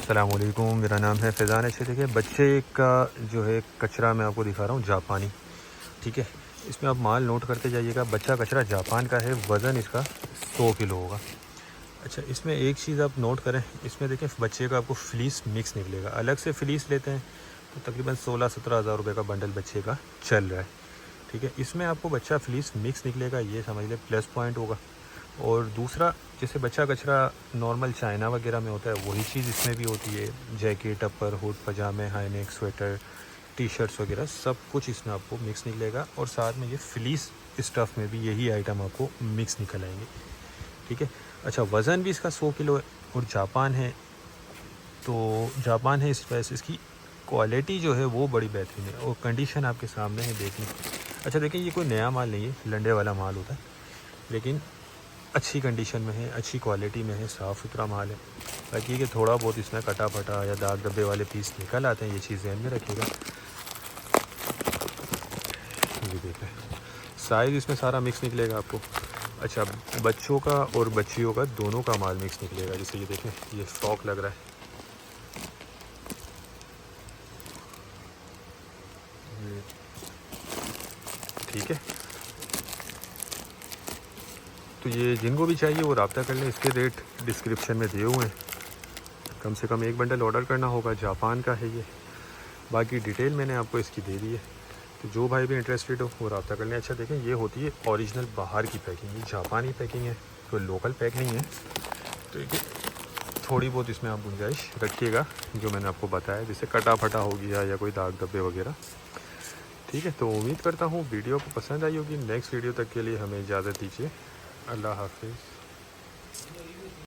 अस्सलाम वालेकुम, मेरा नाम है फैज़ान। अच्छे देखिए बच्चे का जो है कचरा मैं आपको दिखा रहा हूँ जापानी। ठीक है, इसमें आप माल नोट करते जाइएगा। बच्चा कचरा जापान का है, वज़न इसका 100 किलो होगा। अच्छा, इसमें एक चीज़ आप नोट करें, इसमें देखें बच्चे का आपको फ्लीस मिक्स निकलेगा। अलग से फ्लीस लेते हैं तो तकरीबन 16-17 हज़ार रुपये का बंडल बच्चे का चल रहा है। ठीक है, इसमें आपको बच्चा फ्लीस मिक्स निकलेगा, ये समझ लें प्लस पॉइंट होगा। और दूसरा, जैसे बच्चा कचरा नॉर्मल चाइना वगैरह में होता है, वही चीज़ इसमें भी होती है। जैकेट, अपर, हुड, पजामे, high neck, sweater, T shirts वगैरह सब कुछ इसमें आपको मिक्स निकलेगा। और साथ में ये फ्लीस स्टफ़ में भी यही आइटम आपको मिक्स निकल आएंगे। ठीक है। अच्छा, वज़न भी इसका 100 किलो है और जापान है, तो जापान है इस वजह से इसकी क्वालिटी जो है वो बड़ी बेहतरीन है। और कंडीशन आपके सामने है, देखिए। अच्छा देखिए, ये कोई नया माल नहीं है, लंडे वाला माल होता है, लेकिन अच्छी कंडीशन में है, अच्छी क्वालिटी में है, साफ़ सुथरा माल है। बाकी ये कि थोड़ा बहुत इसमें कटा फटा या दाग धब्बे वाले पीस निकल आते हैं, ये चीज़ ध्यान में रखिएगा। ये देखें, साइज़ इसमें सारा मिक्स निकलेगा आपको। अच्छा, बच्चों का और बच्चियों का दोनों का माल मिक्स निकलेगा। जैसे ये देखें, ये फ्रॉक लग रहा है, ठीक है। तो ये जिनको भी चाहिए वो रब्ता कर लें, इसके रेट डिस्क्रिप्शन में दिए हुए हैं। कम से कम एक बंडल ऑर्डर करना होगा, जापान का है ये। बाकी डिटेल मैंने आपको इसकी दे दी है, तो जो भाई भी इंटरेस्टेड हो वो रब्ता कर लें। अच्छा देखें, ये होती है ओरिजिनल बाहर की पैकिंग, ये जापानी पैकिंग है, कोई लोकल पैक नहीं है। तो ये थोड़ी बहुत इसमें आप गुंजाइश रखिएगा, जो मैंने आपको बताया, जैसे कटा फटा हो गया या कोई दाग धब्बे वगैरह। ठीक है, तो उम्मीद करता हूँ वीडियो को पसंद आई होगी। नेक्स्ट वीडियो तक के लिए हमें इजाज़त दीजिए। अल्लाह हाफिज़।